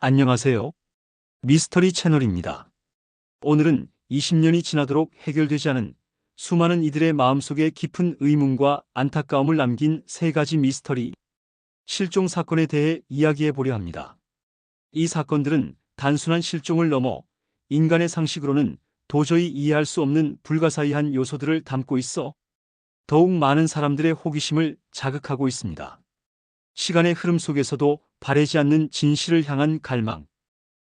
안녕하세요. 미스터리 채널입니다. 오늘은 20년이 지나도록 해결되지 않은 수많은 이들의 마음속에 깊은 의문과 안타까움을 남긴 세 가지 미스터리, 실종 사건에 대해 이야기해 보려 합니다. 이 사건들은 단순한 실종을 넘어 인간의 상식으로는 도저히 이해할 수 없는 불가사의한 요소들을 담고 있어 더욱 많은 사람들의 호기심을 자극하고 있습니다. 시간의 흐름 속에서도 바래지 않는 진실을 향한 갈망.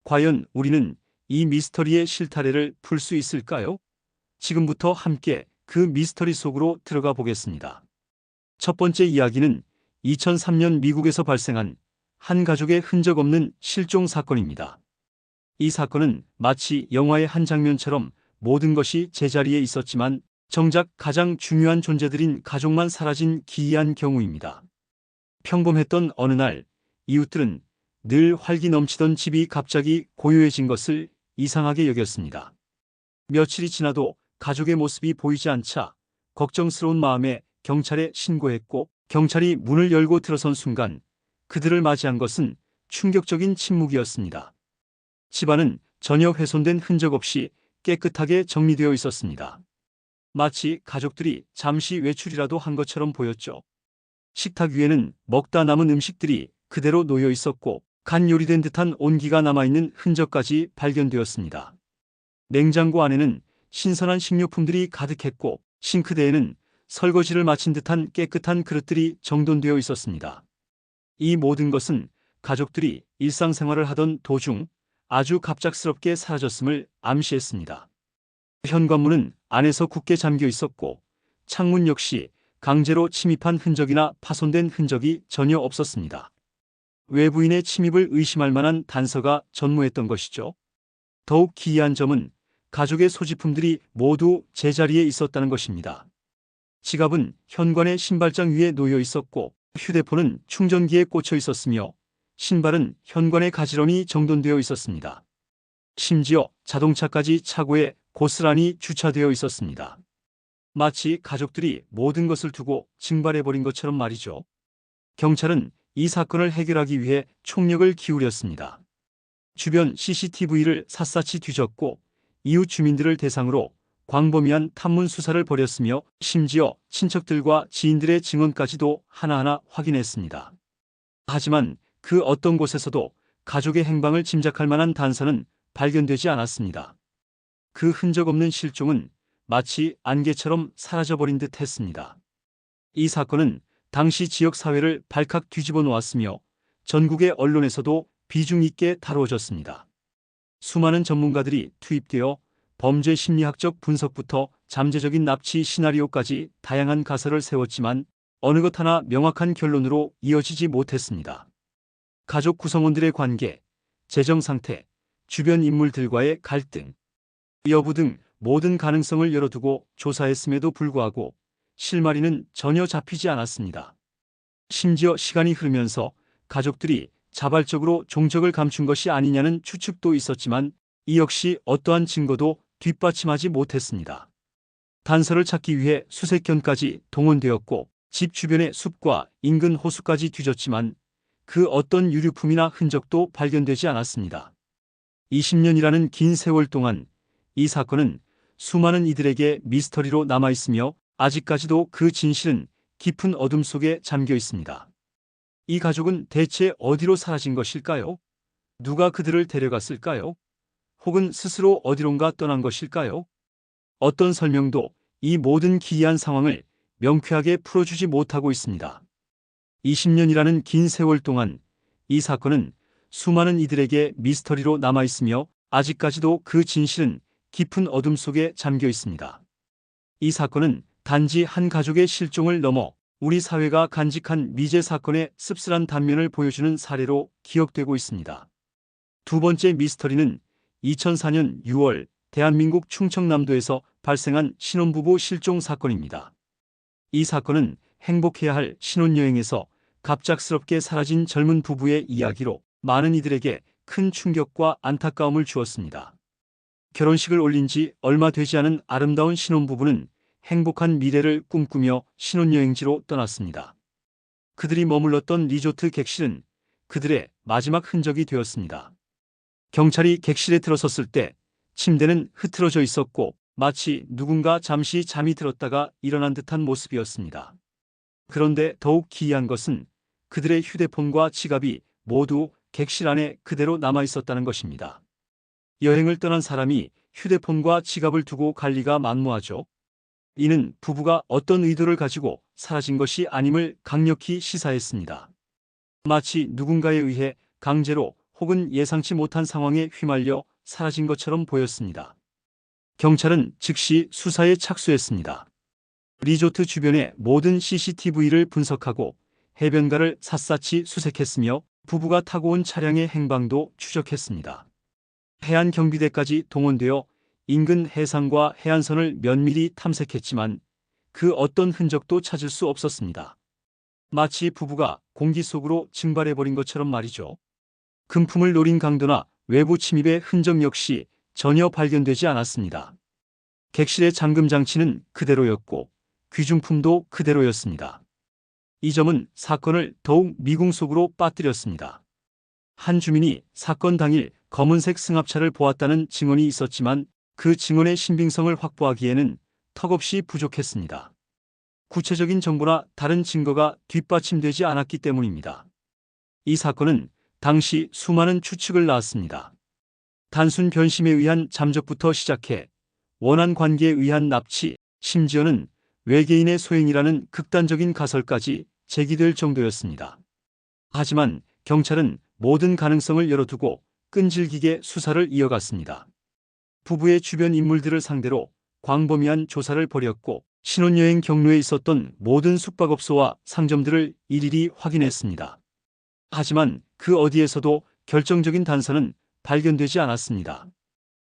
과연 우리는 이 미스터리의 실타래를 풀 수 있을까요? 지금부터 함께 그 미스터리 속으로 들어가 보겠습니다. 첫 번째 이야기는 2003년 미국에서 발생한 한 가족의 흔적 없는 실종 사건입니다. 이 사건은 마치 영화의 한 장면처럼 모든 것이 제자리에 있었지만 정작 가장 중요한 존재들인 가족만 사라진 기이한 경우입니다. 평범했던 어느 날, 이웃들은 늘 활기 넘치던 집이 갑자기 고요해진 것을 이상하게 여겼습니다. 며칠이 지나도 가족의 모습이 보이지 않자 걱정스러운 마음에 경찰에 신고했고, 경찰이 문을 열고 들어선 순간 그들을 맞이한 것은 충격적인 침묵이었습니다. 집안은 전혀 훼손된 흔적 없이 깨끗하게 정리되어 있었습니다. 마치 가족들이 잠시 외출이라도 한 것처럼 보였죠. 식탁 위에는 먹다 남은 음식들이 그대로 놓여 있었고, 간 요리된 듯한 온기가 남아있는 흔적까지 발견되었습니다. 냉장고 안에는 신선한 식료품들이 가득했고, 싱크대에는 설거지를 마친 듯한 깨끗한 그릇들이 정돈되어 있었습니다. 이 모든 것은 가족들이 일상생활을 하던 도중 아주 갑작스럽게 사라졌음을 암시했습니다. 현관문은 안에서 굳게 잠겨 있었고, 창문 역시 강제로 침입한 흔적이나 파손된 흔적이 전혀 없었습니다. 외부인의 침입을 의심할 만한 단서가 전무했던 것이죠. 더욱 기이한 점은 가족의 소지품들이 모두 제자리에 있었다는 것입니다. 지갑은 현관의 신발장 위에 놓여 있었고, 휴대폰은 충전기에 꽂혀 있었으며, 신발은 현관에 가지런히 정돈되어 있었습니다. 심지어 자동차까지 차고에 고스란히 주차되어 있었습니다. 마치 가족들이 모든 것을 두고 증발해버린 것처럼 말이죠. 경찰은 이 사건을 해결하기 위해 총력을 기울였습니다. 주변 CCTV를 샅샅이 뒤졌고, 이웃 주민들을 대상으로 광범위한 탐문 수사를 벌였으며, 심지어 친척들과 지인들의 증언까지도 하나하나 확인했습니다. 하지만 그 어떤 곳에서도 가족의 행방을 짐작할 만한 단서는 발견되지 않았습니다. 그 흔적 없는 실종은 마치 안개처럼 사라져버린 듯 했습니다. 이 사건은 당시 지역 사회를 발칵 뒤집어 놓았으며, 전국의 언론에서도 비중 있게 다루어졌습니다. 수많은 전문가들이 투입되어 범죄 심리학적 분석부터 잠재적인 납치 시나리오까지 다양한 가설을 세웠지만 어느 것 하나 명확한 결론으로 이어지지 못했습니다. 가족 구성원들의 관계, 재정 상태, 주변 인물들과의 갈등, 여부 등 모든 가능성을 열어두고 조사했음에도 불구하고 실마리는 전혀 잡히지 않았습니다. 심지어 시간이 흐르면서 가족들이 자발적으로 종적을 감춘 것이 아니냐는 추측도 있었지만, 이 역시 어떠한 증거도 뒷받침하지 못했습니다. 단서를 찾기 위해 수색견까지 동원되었고, 집 주변의 숲과 인근 호수까지 뒤졌지만 그 어떤 유류품이나 흔적도 발견되지 않았습니다. 20년이라는 긴 세월 동안 이 사건은 수많은 이들에게 미스터리로 남아있으며, 아직까지도 그 진실은 깊은 어둠 속에 잠겨 있습니다. 이 가족은 대체 어디로 사라진 것일까요? 누가 그들을 데려갔을까요? 혹은 스스로 어디론가 떠난 것일까요? 어떤 설명도 이 모든 기이한 상황을 명쾌하게 풀어주지 못하고 있습니다. 20년이라는 긴 세월 동안 이 사건은 수많은 이들에게 미스터리로 남아있으며, 아직까지도 그 진실은 깊은 어둠 속에 잠겨 있습니다. 이 사건은 단지 한 가족의 실종을 넘어 우리 사회가 간직한 미제 사건의 씁쓸한 단면을 보여주는 사례로 기억되고 있습니다. 두 번째 미스터리는 2004년 6월 대한민국 충청남도에서 발생한 신혼부부 실종 사건입니다. 이 사건은 행복해야 할 신혼여행에서 갑작스럽게 사라진 젊은 부부의 이야기로 많은 이들에게 큰 충격과 안타까움을 주었습니다. 결혼식을 올린 지 얼마 되지 않은 아름다운 신혼부부는 행복한 미래를 꿈꾸며 신혼여행지로 떠났습니다. 그들이 머물렀던 리조트 객실은 그들의 마지막 흔적이 되었습니다. 경찰이 객실에 들어섰을 때 침대는 흐트러져 있었고 마치 누군가 잠시 잠이 들었다가 일어난 듯한 모습이었습니다. 그런데 더욱 기이한 것은 그들의 휴대폰과 지갑이 모두 객실 안에 그대로 남아 있었다는 것입니다. 여행을 떠난 사람이 휴대폰과 지갑을 두고 갈 리가 만무하죠. 이는 부부가 어떤 의도를 가지고 사라진 것이 아님을 강력히 시사했습니다. 마치 누군가에 의해 강제로 혹은 예상치 못한 상황에 휘말려 사라진 것처럼 보였습니다. 경찰은 즉시 수사에 착수했습니다. 리조트 주변의 모든 CCTV를 분석하고 해변가를 샅샅이 수색했으며 부부가 타고 온 차량의 행방도 추적했습니다. 해안경비대까지 동원되어 인근 해상과 해안선을 면밀히 탐색했지만 그 어떤 흔적도 찾을 수 없었습니다. 마치 부부가 공기 속으로 증발해버린 것처럼 말이죠. 금품을 노린 강도나 외부 침입의 흔적 역시 전혀 발견되지 않았습니다. 객실의 잠금 장치는 그대로였고 귀중품도 그대로였습니다. 이 점은 사건을 더욱 미궁 속으로 빠뜨렸습니다. 한 주민이 사건 당일 검은색 승합차를 보았다는 증언이 있었지만 그 증언의 신빙성을 확보하기에는 턱없이 부족했습니다. 구체적인 정보나 다른 증거가 뒷받침되지 않았기 때문입니다. 이 사건은 당시 수많은 추측을 낳았습니다. 단순 변심에 의한 잠적부터 시작해 원한 관계에 의한 납치, 심지어는 외계인의 소행이라는 극단적인 가설까지 제기될 정도였습니다. 하지만 경찰은 모든 가능성을 열어두고 끈질기게 수사를 이어갔습니다. 부부의 주변 인물들을 상대로 광범위한 조사를 벌였고 신혼여행 경로에 있었던 모든 숙박업소와 상점들을 일일이 확인했습니다. 하지만 그 어디에서도 결정적인 단서는 발견되지 않았습니다.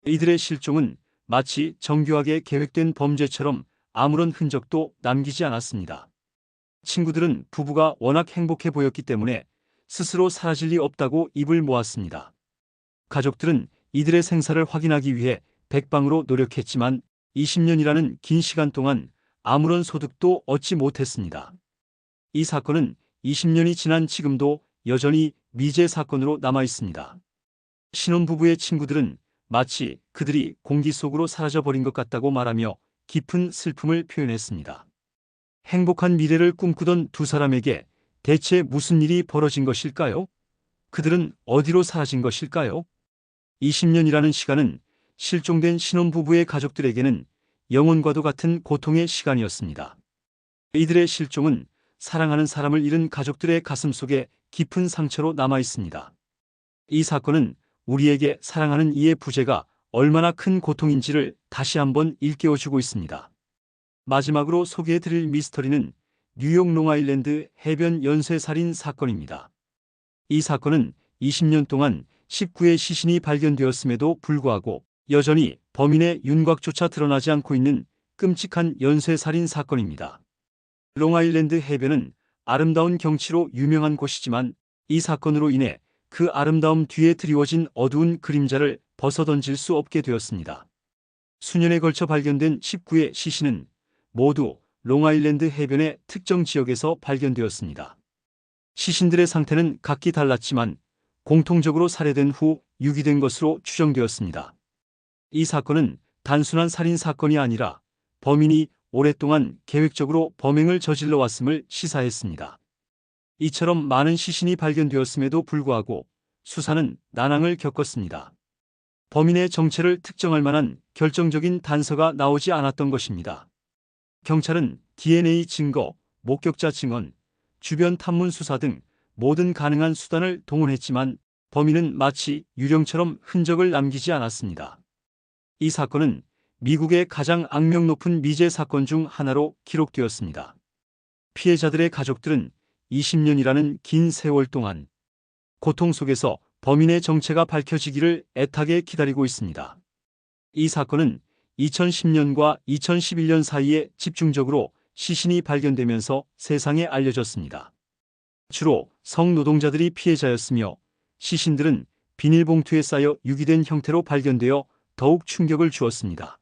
이들의 실종은 마치 정교하게 계획된 범죄처럼 아무런 흔적도 남기지 않았습니다. 친구들은 부부가 워낙 행복해 보였기 때문에 스스로 사라질 리 없다고 입을 모았습니다. 가족들은 이들의 생사를 확인하기 위해 백방으로 노력했지만 20년이라는 긴 시간 동안 아무런 소득도 얻지 못했습니다. 이 사건은 20년이 지난 지금도 여전히 미제 사건으로 남아 있습니다. 신혼부부의 친구들은 마치 그들이 공기 속으로 사라져버린 것 같다고 말하며 깊은 슬픔을 표현했습니다. 행복한 미래를 꿈꾸던 두 사람에게 대체 무슨 일이 벌어진 것일까요? 그들은 어디로 사라진 것일까요? 20년이라는 시간은 실종된 신혼부부의 가족들에게는 영혼과도 같은 고통의 시간이었습니다. 이들의 실종은 사랑하는 사람을 잃은 가족들의 가슴 속에 깊은 상처로 남아 있습니다. 이 사건은 우리에게 사랑하는 이의 부재가 얼마나 큰 고통인지를 다시 한번 일깨워주고 있습니다. 마지막으로 소개해드릴 미스터리는 뉴욕 롱아일랜드 해변 연쇄살인 사건입니다. 이 사건은 20년 동안 19의 시신이 발견되었음에도 불구하고 여전히 범인의 윤곽조차 드러나지 않고 있는 끔찍한 연쇄살인 사건입니다. 롱아일랜드 해변은 아름다운 경치로 유명한 곳이지만 이 사건으로 인해 그 아름다움 뒤에 드리워진 어두운 그림자를 벗어던질 수 없게 되었습니다. 수년에 걸쳐 발견된 19의 시신은 모두 롱아일랜드 해변의 특정 지역에서 발견되었습니다. 시신들의 상태는 각기 달랐지만 공통적으로 살해된 후 유기된 것으로 추정되었습니다. 이 사건은 단순한 살인 사건이 아니라 범인이 오랫동안 계획적으로 범행을 저질러 왔음을 시사했습니다. 이처럼 많은 시신이 발견되었음에도 불구하고 수사는 난항을 겪었습니다. 범인의 정체를 특정할 만한 결정적인 단서가 나오지 않았던 것입니다. 경찰은 DNA 증거, 목격자 증언, 주변 탐문 수사 등 모든 가능한 수단을 동원했지만 범인은 마치 유령처럼 흔적을 남기지 않았습니다. 이 사건은 미국의 가장 악명 높은 미제 사건 중 하나로 기록되었습니다. 피해자들의 가족들은 20년이라는 긴 세월 동안 고통 속에서 범인의 정체가 밝혀지기를 애타게 기다리고 있습니다. 이 사건은 2010년과 2011년 사이에 집중적으로 시신이 발견되면서 세상에 알려졌습니다. 주로 성노동자들이 피해자였으며 시신들은 비닐봉투에 쌓여 유기된 형태로 발견되어 더욱 충격을 주었습니다.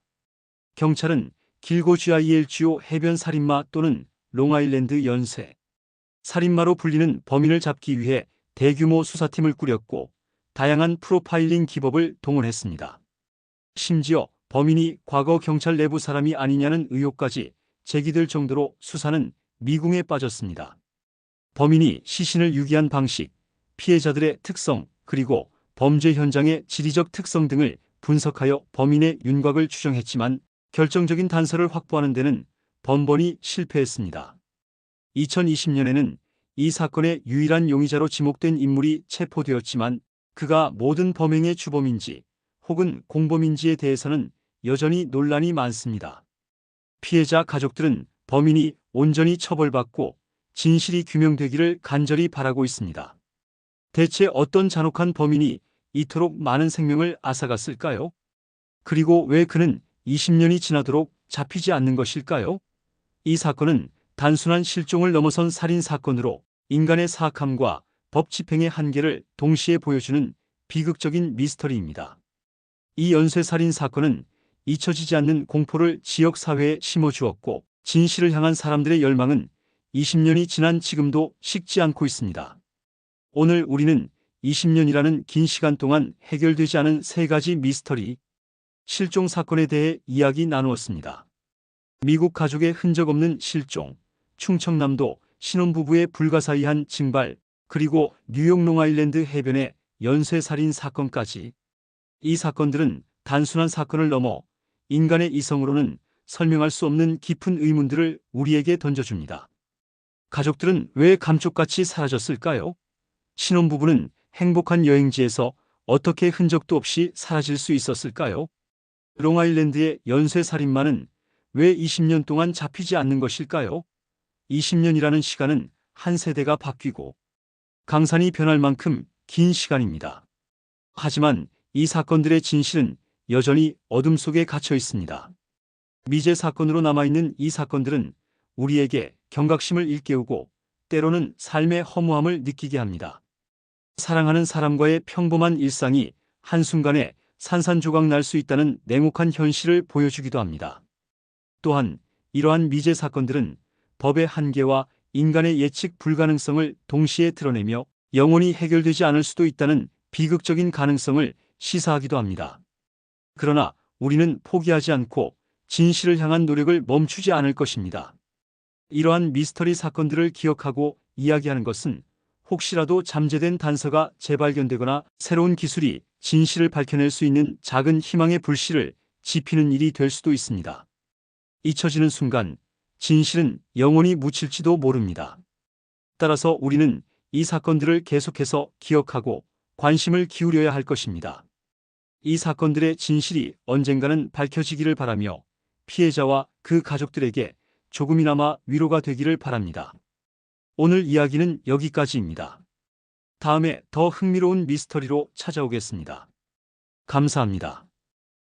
경찰은 길고 GILGO 해변 살인마 또는 롱아일랜드 연쇄 살인마로 불리는 범인을 잡기 위해 대규모 수사팀을 꾸렸고 다양한 프로파일링 기법을 동원했습니다. 심지어 범인이 과거 경찰 내부 사람이 아니냐는 의혹까지 제기될 정도로 수사는 미궁에 빠졌습니다. 범인이 시신을 유기한 방식, 피해자들의 특성, 그리고 범죄 현장의 지리적 특성 등을 분석하여 범인의 윤곽을 추정했지만 결정적인 단서를 확보하는 데는 번번이 실패했습니다. 2020년에는 이 사건의 유일한 용의자로 지목된 인물이 체포되었지만 그가 모든 범행의 주범인지 혹은 공범인지에 대해서는 여전히 논란이 많습니다. 피해자 가족들은 범인이 온전히 처벌받고 진실이 규명되기를 간절히 바라고 있습니다. 대체 어떤 잔혹한 범인이 이토록 많은 생명을 앗아갔을까요? 그리고 왜 그는 20년이 지나도록 잡히지 않는 것일까요? 이 사건은 단순한 실종을 넘어선 살인 사건으로 인간의 사악함과 법 집행의 한계를 동시에 보여주는 비극적인 미스터리입니다. 이 연쇄살인 사건은 잊혀지지 않는 공포를 지역 사회에 심어주었고 진실을 향한 사람들의 열망은 20년이 지난 지금도 식지 않고 있습니다. 오늘 우리는 20년이라는 긴 시간 동안 해결되지 않은 세 가지 미스터리, 실종 사건에 대해 이야기 나누었습니다. 미국 가족의 흔적 없는 실종, 충청남도 신혼부부의 불가사의한 증발, 그리고 뉴욕 롱아일랜드 해변의 연쇄살인 사건까지. 이 사건들은 단순한 사건을 넘어 인간의 이성으로는 설명할 수 없는 깊은 의문들을 우리에게 던져줍니다. 가족들은 왜 감쪽같이 사라졌을까요? 신혼부부는 행복한 여행지에서 어떻게 흔적도 없이 사라질 수 있었을까요? 롱아일랜드의 연쇄살인마는 왜 20년 동안 잡히지 않는 것일까요? 20년이라는 시간은 한 세대가 바뀌고 강산이 변할 만큼 긴 시간입니다. 하지만 이 사건들의 진실은 여전히 어둠 속에 갇혀 있습니다. 미제 사건으로 남아있는 이 사건들은 우리에게 경각심을 일깨우고 때로는 삶의 허무함을 느끼게 합니다. 사랑하는 사람과의 평범한 일상이 한순간에 산산조각 날 수 있다는 냉혹한 현실을 보여주기도 합니다. 또한 이러한 미제 사건들은 법의 한계와 인간의 예측 불가능성을 동시에 드러내며 영원히 해결되지 않을 수도 있다는 비극적인 가능성을 시사하기도 합니다. 그러나 우리는 포기하지 않고 진실을 향한 노력을 멈추지 않을 것입니다. 이러한 미스터리 사건들을 기억하고 이야기하는 것은 혹시라도 잠재된 단서가 재발견되거나 새로운 기술이 진실을 밝혀낼 수 있는 작은 희망의 불씨를 지피는 일이 될 수도 있습니다. 잊혀지는 순간 진실은 영원히 묻힐지도 모릅니다. 따라서 우리는 이 사건들을 계속해서 기억하고 관심을 기울여야 할 것입니다. 이 사건들의 진실이 언젠가는 밝혀지기를 바라며 피해자와 그 가족들에게 조금이나마 위로가 되기를 바랍니다. 오늘 이야기는 여기까지입니다. 다음에 더 흥미로운 미스터리로 찾아오겠습니다. 감사합니다.